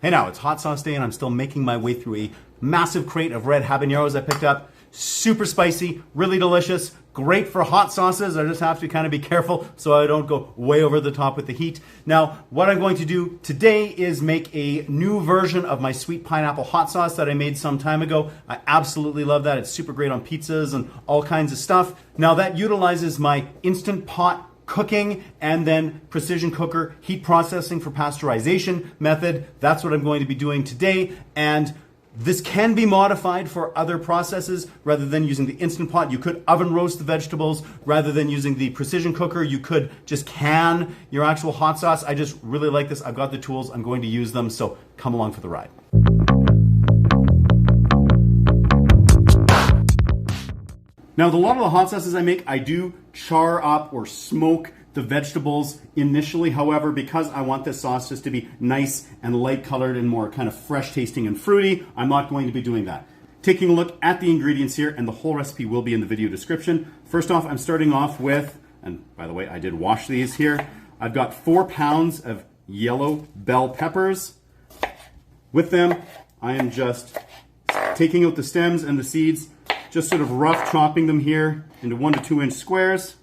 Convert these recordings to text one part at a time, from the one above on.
Hey now, it's hot sauce day and I'm still making my way through a massive crate of red habaneros I picked up. Super spicy, really delicious, great for hot sauces. I just have to kind of be careful so I don't go way over the top with the heat. Now, what I'm going to do today is make a new version of my sweet pineapple hot sauce that I made some time ago. I absolutely love that. It's super great on pizzas and all kinds of stuff. Now that utilizes my Instant Pot cooking and then precision cooker heat processing for pasteurization method. That's what I'm going to be doing today. And this can be modified for other processes rather than using the Instant Pot. You could oven roast the vegetables rather than using the precision cooker. You could just can your actual hot sauce. I just really like this. I've got the tools. I'm going to use them. So come along for the ride. Now, with a lot of the hot sauces I make, I do char up or smoke the vegetables initially. However, because I want this sauce just to be nice and light colored and more kind of fresh tasting and fruity, I'm not going to be doing that. Taking a look at the ingredients here, and the whole recipe will be in the video description. First off, I'm starting off with, and by the way, I did wash these here. I've got 4 pounds of yellow bell peppers. With them, I am just taking out the stems and the seeds, just sort of rough chopping them here into 1 to 2 inch squares.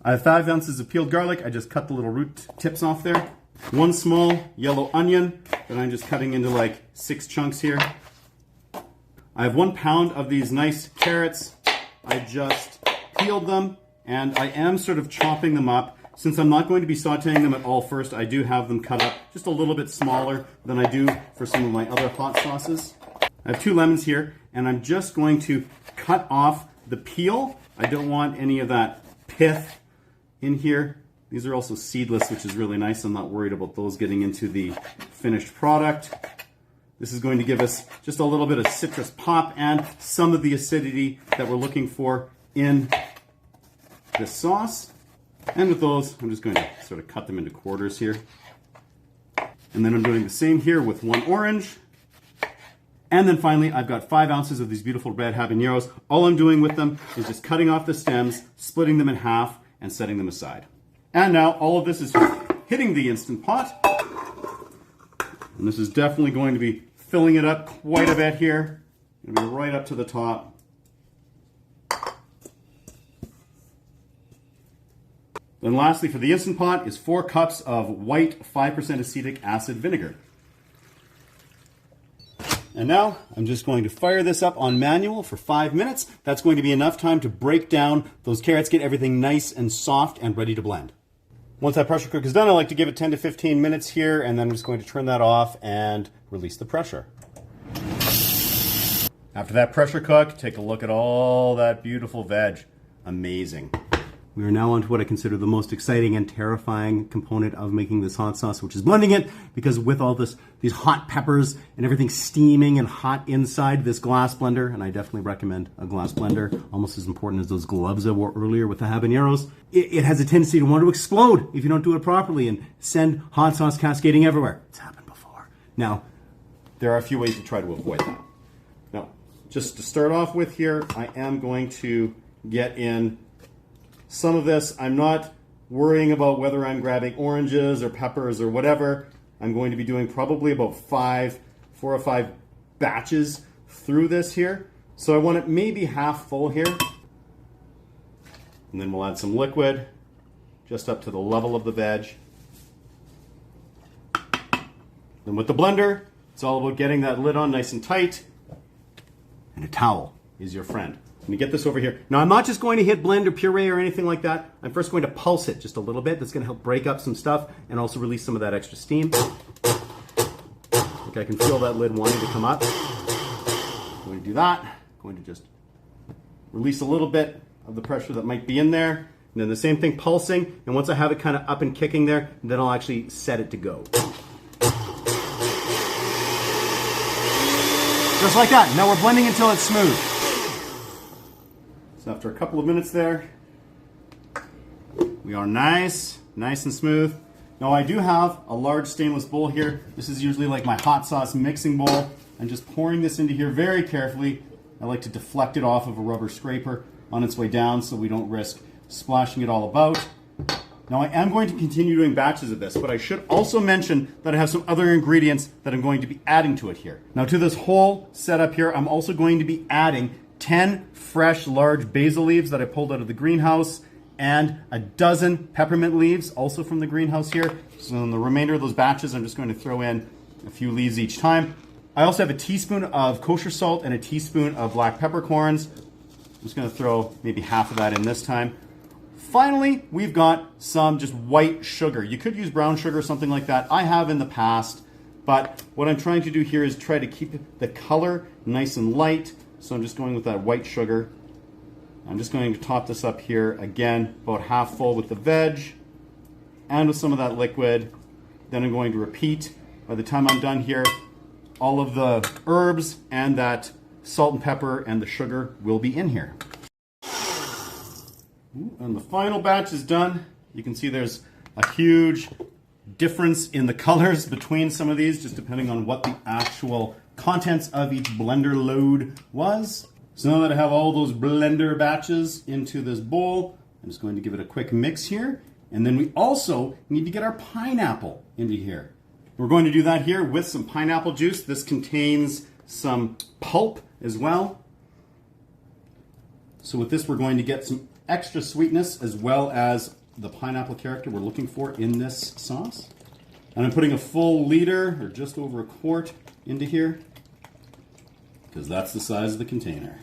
I have 5 ounces of peeled garlic. I just cut the little root tips off there. 1 small yellow onion that I'm just cutting into like 6 chunks here. I have 1 pound of these nice carrots. I just peeled them and I am sort of chopping them up. Since I'm not going to be sauteing them at all first, I do have them cut up just a little bit smaller than I do for some of my other hot sauces. I have 2 lemons here and I'm just going to cut off the peel. I don't want any of that pith in here. These are also seedless, which is really nice. I'm not worried about those getting into the finished product. This is going to give us just a little bit of citrus pop and some of the acidity that we're looking for in this sauce. And with those, I'm just going to sort of cut them into quarters here. And then I'm doing the same here with 1 orange. And then finally, I've got 5 ounces of these beautiful red habaneros. All I'm doing with them is just cutting off the stems, splitting them in half, and setting them aside. And now all of this is hitting the Instant Pot. And this is definitely going to be filling it up quite a bit here. Going to be right up to the top. Then lastly, for the Instant Pot is 4 cups of white 5% acetic acid vinegar. And now I'm just going to fire this up on manual for 5 minutes. That's going to be enough time to break down those carrots, get everything nice and soft and ready to blend. Once that pressure cook is done, I like to give it 10 to 15 minutes here, and then I'm just going to turn that off and release the pressure. After that pressure cook, take a look at all that beautiful veg. Amazing. We are now on to what I consider the most exciting and terrifying component of making this hot sauce, which is blending it, because with all these hot peppers and everything steaming and hot inside this glass blender, and I definitely recommend a glass blender, almost as important as those gloves I wore earlier with the habaneros, it has a tendency to want to explode if you don't do it properly and send hot sauce cascading everywhere. It's happened before. Now, there are a few ways to try to avoid that. Now, just to start off with here, I am going to get in some of this. I'm not worrying about whether I'm grabbing oranges or peppers or whatever. I'm going to be doing probably about 4 or 5 batches through this here. So I want it maybe half full here. And then we'll add some liquid just up to the level of the veg. Then with the blender, it's all about getting that lid on nice and tight. And a towel is your friend. Let me get this over here. Now, I'm not just going to hit blend or puree or anything like that. I'm first going to pulse it just a little bit. That's going to help break up some stuff and also release some of that extra steam. Okay, I can feel that lid wanting to come up. I'm going to do that. I'm going to just release a little bit of the pressure that might be in there. And then the same thing, pulsing. And once I have it kind of up and kicking there, then I'll actually set it to go. Just like that. Now we're blending until it's smooth. So after a couple of minutes there, we are nice and smooth. Now I do have a large stainless bowl here. This is usually like my hot sauce mixing bowl. I'm just pouring this into here very carefully. I like to deflect it off of a rubber scraper on its way down so we don't risk splashing it all about. Now I am going to continue doing batches of this, but I should also mention that I have some other ingredients that I'm going to be adding to it here. Now to this whole setup here, I'm also going to be adding 10 fresh large basil leaves that I pulled out of the greenhouse and a dozen peppermint leaves also from the greenhouse here. So in the remainder of those batches, I'm just going to throw in a few leaves each time. I also have a teaspoon of kosher salt and a teaspoon of black peppercorns. I'm just going to throw maybe half of that in this time. Finally, we've got some just white sugar. You could use brown sugar or something like that. I have in the past, but what I'm trying to do here is try to keep the color nice and light. So I'm just going with that white sugar. I'm just going to top this up here again, about half full with the veg and with some of that liquid. Then I'm going to repeat. By the time I'm done here, all of the herbs and that salt and pepper and the sugar will be in here. And the final batch is done. You can see there's a huge difference in the colors between some of these, just depending on what the actual contents of each blender load was. So now that I have all those blender batches into this bowl, I'm just going to give it a quick mix here. And then we also need to get our pineapple into here. We're going to do that here with some pineapple juice. This contains some pulp as well. So with this, we're going to get some extra sweetness as well as the pineapple character we're looking for in this sauce. And I'm putting a full liter or just over a quart into here because that's the size of the container.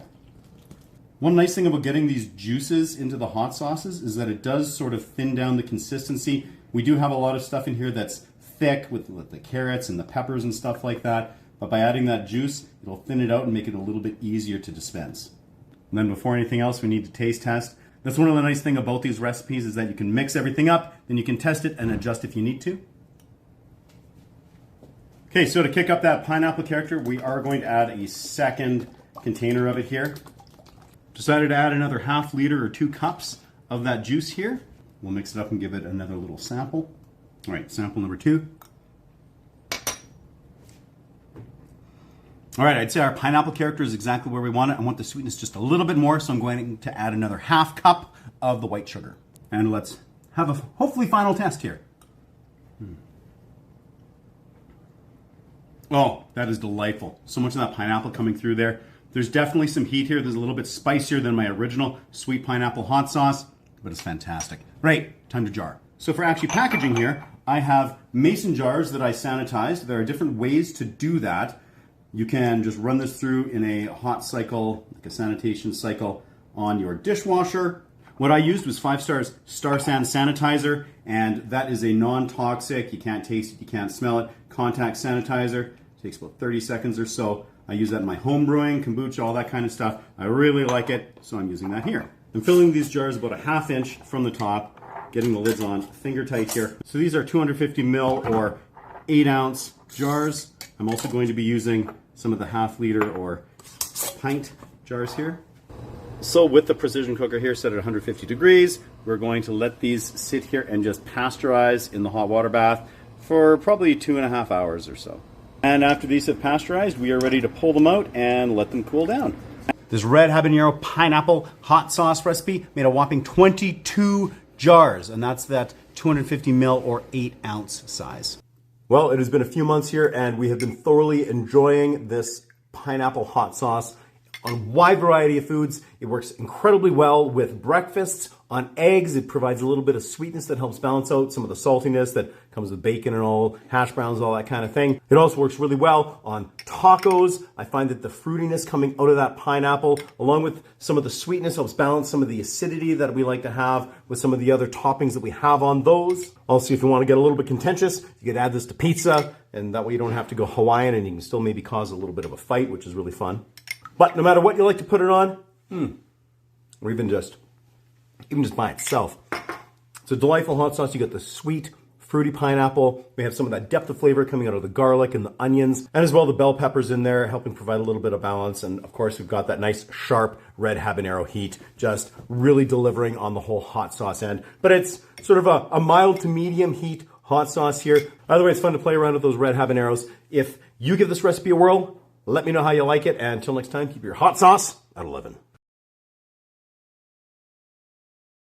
One nice thing about getting these juices into the hot sauces is that it does sort of thin down the consistency. We do have a lot of stuff in here that's thick with the carrots and the peppers and stuff like that, but by adding that juice, it'll thin it out and make it a little bit easier to dispense. And then before anything else, we need to taste test. That's one of the nice things about these recipes is that you can mix everything up, then you can test it and adjust if you need to. Okay, so to kick up that pineapple character, we are going to add a second container of it here. Decided to add another half liter or 2 cups of that juice here. We'll mix it up and give it another little sample. All right, sample number 2. All right, I'd say our pineapple character is exactly where we want it. I want the sweetness just a little bit more, so I'm going to add another half cup of the white sugar. And let's have a hopefully final test here. Oh, that is delightful. So much of that pineapple coming through there. There's definitely some heat here. There's a little bit spicier than my original sweet pineapple hot sauce, but it's fantastic. Right, time to jar. So for actually packaging here, I have mason jars that I sanitized. There are different ways to do that. You can just run this through in a hot cycle, like a sanitation cycle on your dishwasher. What I used was 5 Stars Star San Sanitizer, and that is a non-toxic, you can't taste it, you can't smell it, contact sanitizer. It takes about 30 seconds or so. I use that in my home brewing, kombucha, all that kind of stuff. I really like it, so I'm using that here. I'm filling these jars about a ½ inch from the top, getting the lids on finger tight here. So these are 250 ml or 8 ounce jars. I'm also going to be using some of the ½ liter or pint jars here. So with the precision cooker here set at 150 degrees, we're going to let these sit here and just pasteurize in the hot water bath for probably 2.5 hours or so. And after these have pasteurized, we are ready to pull them out and let them cool down. This red habanero pineapple hot sauce recipe made a whopping 22 jars, and that's that 250 ml or 8 ounce size. Well, it has been a few months here, and we have been thoroughly enjoying this pineapple hot sauce on a wide variety of foods. It works incredibly well with breakfasts, on eggs. It provides a little bit of sweetness that helps balance out some of the saltiness that comes with bacon and all, hash browns, all that kind of thing. It also works really well on tacos. I find that the fruitiness coming out of that pineapple, along with some of the sweetness, helps balance some of the acidity that we like to have with some of the other toppings that we have on those. Also, if you want to get a little bit contentious, you could add this to pizza, and that way you don't have to go Hawaiian, and you can still maybe cause a little bit of a fight, which is really fun. But no matter what you like to put it on, or even just by itself, it's a delightful hot sauce. You got the sweet, fruity pineapple. We have some of that depth of flavor coming out of the garlic and the onions, and as well the bell peppers in there, helping provide a little bit of balance. And of course, we've got that nice, sharp red habanero heat, just really delivering on the whole hot sauce end. But it's sort of a mild to medium heat hot sauce here. Either way, it's fun to play around with those red habaneros. If you give this recipe a whirl, let me know how you like it. And until next time, keep your hot sauce at 11.